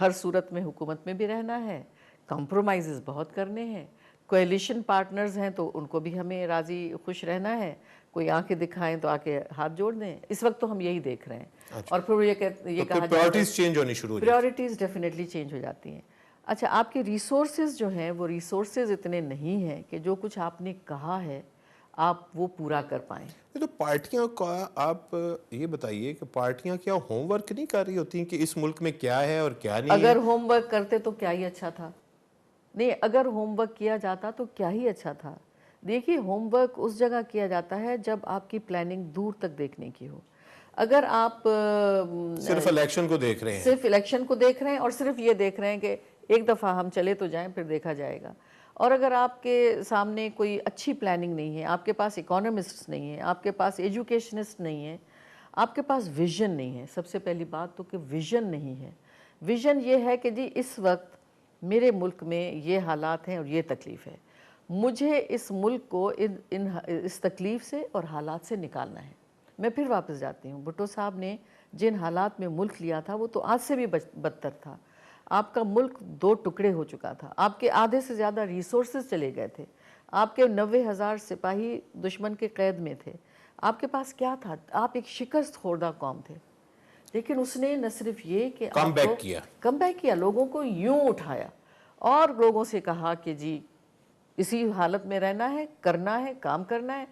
ہر صورت میں حکومت میں بھی رہنا ہے، کمپرومائزز بہت کرنے ہیں، کولیشن پارٹنرز ہیں تو ان کو بھی ہمیں راضی خوش رہنا ہے، کوئی آنکھیں دکھائیں تو آ کے ہاتھ جوڑ دیں. اس وقت تو ہم یہی دیکھ رہے ہیں. اور پھر یہ کہا جاتا ہے پرائورٹیز چینج ہونی شروع ہو جاتی ہیں. پرائورٹیز ڈیفینیٹلی چینج ہو جاتی ہیں. اچھا، آپ کے ریسورسز جو ہیں وہ ریسورسز اتنے نہیں ہیں کہ جو کچھ آپ نے کہا ہے آپ وہ پورا کر پائیں. تو پارٹیاں کا آپ یہ بتائیے کہ پارٹیاں کیا ہوم ورک نہیں کر رہی ہوتی ہیں کہ اس ملک میں کیا ہے اور کیا نہیں ہے؟ اگر ہوم ورک کرتے تو کیا ہی اچھا تھا. نہیں، اگر ہوم ورک کیا جاتا تو کیا ہی اچھا تھا. دیکھیے، ہوم ورک اس جگہ کیا جاتا ہے جب آپ کی پلاننگ دور تک دیکھنے کی ہو. اگر آپ صرف الیکشن کو دیکھ رہے ہیں، صرف الیکشن کو دیکھ رہے ہیں اور صرف یہ دیکھ رہے ہیں کہ ایک دفعہ ہم چلے تو جائیں پھر دیکھا جائے گا، اور اگر آپ کے سامنے کوئی اچھی پلاننگ نہیں ہے، آپ کے پاس اکانومسٹس نہیں ہیں، آپ کے پاس ایجوکیشنسٹ نہیں ہیں، آپ کے پاس ویژن نہیں ہے. سب سے پہلی بات تو کہ ویژن نہیں ہے. ویژن یہ ہے کہ جی اس وقت میرے ملک میں یہ حالات ہیں اور یہ تکلیف ہے، مجھے اس ملک کو اس تکلیف سے اور حالات سے نکالنا ہے. میں پھر واپس جاتی ہوں، بھٹو صاحب نے جن حالات میں ملک لیا تھا وہ تو آج سے بھی بدتر تھا. آپ کا ملک 2 ٹکڑے ہو چکا تھا، آپ کے آدھے سے زیادہ ریسورسز چلے گئے تھے، آپ کے 90,000 سپاہی دشمن کے قید میں تھے. آپ کے پاس کیا تھا؟ آپ ایک شکست خوردہ قوم تھے. لیکن اس نے نہ صرف یہ کہ کم بیک کیا لوگوں کو یوں اٹھایا اور لوگوں سے کہا کہ جی اسی حالت میں رہنا ہے، کرنا ہے، کام کرنا ہے.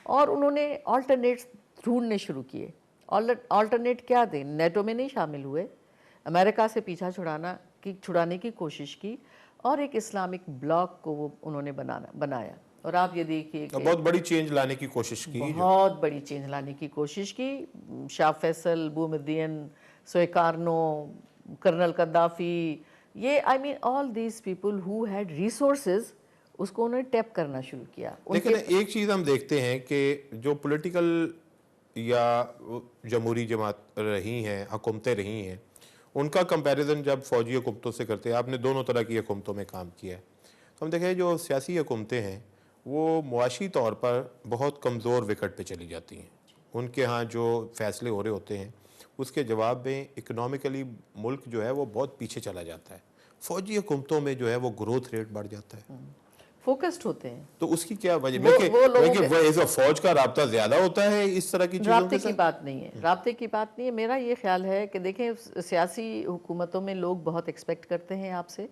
اور انہوں نے آلٹرنیٹس ڈھونڈنے شروع کیے. آلٹرنیٹ کیا دیں؟ نیٹو میں نہیں شامل ہوئے، امریکہ سے پیچھا چھڑانے کی کوشش کی، اور ایک اسلامک بلاک کو وہ انہوں نے بنایا. اور آپ یہ دیکھیے کہ بہت بڑی چینج لانے کی کوشش کی، بہت بڑی چینج لانے کی کوشش کی. شاہ فیصل، بومدین، سویکارنو، کرنل قذافی، یہ all these people who had resources، اس کو انہوں نے ٹیپ کرنا شروع کیا. لیکن ایک چیز ہم دیکھتے ہیں کہ جو پولیٹیکل یا جمہوری جماعت رہی ہیں، حکومتیں رہی ہیں، ان کا کمپیریزن جب فوجی حکومتوں سے کرتے ہیں، آپ نے دونوں طرح کی حکومتوں میں کام کیا ہے، تو ہم دیکھیں جو سیاسی حکومتیں ہیں وہ معاشی طور پر بہت کمزور وکٹ پہ چلی جاتی ہیں. ان کے ہاں جو فیصلے ہو رہے ہوتے ہیں اس کے جواب میں اکنومیکلی ملک جو ہے وہ بہت پیچھے چلا جاتا ہے. فوجی حکومتوں میں جو ہے وہ گروتھ ریٹ بڑھ جاتا ہے، فوکسڈ ہوتے ہیں. تو اس کی کیا وجہ؟ بلکہ فوج کا رابطہ زیادہ ہوتا ہے اس طرح کی چیزوں کے ساتھ. رابطے کی بات نہیں ہے، رابطے کی بات نہیں ہے. میرا یہ خیال ہے کہ دیکھیں سیاسی حکومتوں میں لوگ بہت ایکسپیکٹ کرتے ہیں آپ سے،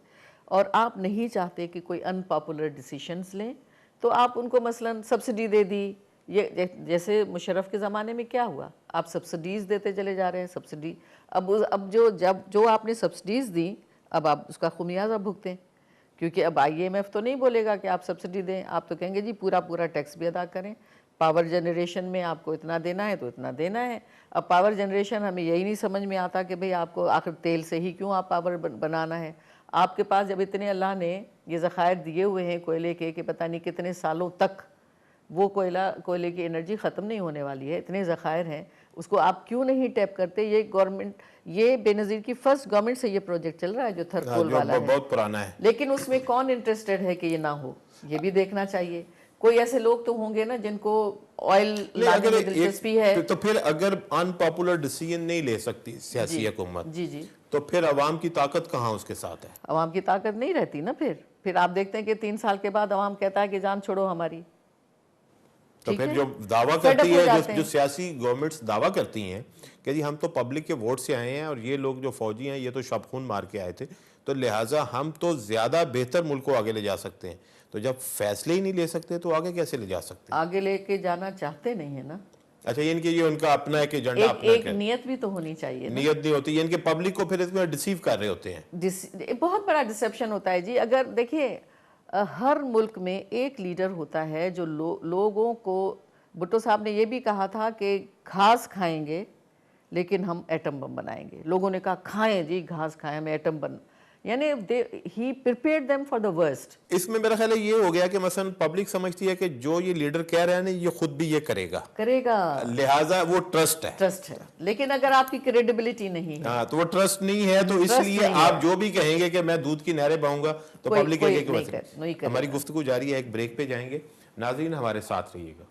اور آپ نہیں چاہتے کہ کوئی ان پاپولر ڈیسیشنز لیں، تو آپ ان کو مثلاً سبسڈی دے دی. یہ جیسے مشرف کے زمانے میں کیا ہوا، آپ سبسڈیز دیتے چلے جا رہے ہیں. سبسڈی اب جو آپ نے سبسڈیز دیں اب آپ اس کا خمیازہ بھگتیں، کیونکہ اب IMF تو نہیں بولے گا کہ آپ سبسڈی دیں، آپ تو کہیں گے جی پورا ٹیکس بھی ادا کریں. پاور جنریشن میں آپ کو اتنا دینا ہے تو اتنا دینا ہے. اب پاور جنریشن ہمیں یہی نہیں سمجھ میں آتا کہ بھئی آپ کو آخر تیل سے ہی کیوں آپ پاور بنانا ہے. آپ کے پاس جب اتنے اللہ نے یہ ذخائر دیے ہوئے ہیں کوئلے کے کہ پتہ نہیں کتنے سالوں تک وہ کوئلے کی انرجی ختم نہیں ہونے والی ہے، اتنے ذخائر ہیں، اس کو آپ کیوں نہیں ٹیپ کرتے؟ یہ گورنمنٹ، یہ بے نظیر کی فرسٹ گورنمنٹ سے یہ پروجیکٹ چل رہا ہے جو تھرکول والا ہے، بہت پرانا ہے. لیکن اس میں کون انٹرسٹڈ ہے کہ یہ نہ ہو؟ یہ بھی دیکھنا چاہیے. کوئی ایسے لوگ تو ہوں گے نا جن کو آئل لانے میں دلچسپی ہے. تو پھر اگر ان پاپولر ڈیسیژن نہیں لے سکتی سیاسی حکومت، جی تو پھر عوام کی طاقت کہاں اس کے ساتھ ہے؟ عوام کی طاقت نہیں رہتی نا. پھر آپ دیکھتے ہیں کہ 3 سال کے بعد عوام کہتا ہے کہ جان چھوڑو ہماری. تو پھر جو دعویٰ کرتی ہے، جو سیاسی گورنمنٹس دعویٰ کرتی ہیں کہ جی ہم تو پبلک کے ووٹ سے آئے ہیں اور یہ لوگ جو فوجی ہیں یہ تو شب خون مار کے آئے تھے، تو لہٰذا ہم تو زیادہ بہتر ملک کو آگے لے جا سکتے ہیں. تو جب فیصلے ہی نہیں لے سکتے تو آگے کیسے لے جا سکتے ہیں؟ آگے لے کے جانا چاہتے نہیں ہیں نا. اچھا، یہ ان کا اپنا ایک ایجنڈا، اپنا ایک نیت بھی تو ہونی چاہیے. نیت نہیں ہوتی، ان کے پبلک کو پھر اس میں ڈیسیو کر رہے ہوتے ہیں. بہت بڑا ڈسیپشن ہوتا ہے جی. اگر دیکھیے ہر ملک میں ایک لیڈر ہوتا ہے جو لوگوں کو، بھٹو صاحب نے یہ بھی کہا تھا کہ گھاس کھائیں گے لیکن ہم ایٹم بم بنائیں گے. لوگوں نے کہا کھائیں جی گھاس کھائیں، ہمیں ایٹم بم، یعنی he prepared them for the worst. اس میں میرا خیال ہے یہ ہو گیا کہ مثلا پبلک سمجھتی ہے کہ جو یہ لیڈر کہہ رہے ہیں یہ خود بھی یہ کرے گا، لہٰذا وہ ٹرسٹ ہے. لیکن اگر آپ کی کریڈیبلٹی نہیں ہے، تو وہ ٹرسٹ نہیں ہے، تو اس لیے آپ جو بھی کہیں گے کہ میں دودھ کی نہریں بہاؤں گا تو پبلک کہے گی کہ ہماری گفتگو جاری ہے. ایک بریک پہ جائیں گے. ناظرین ہمارے ساتھ رہیے گا.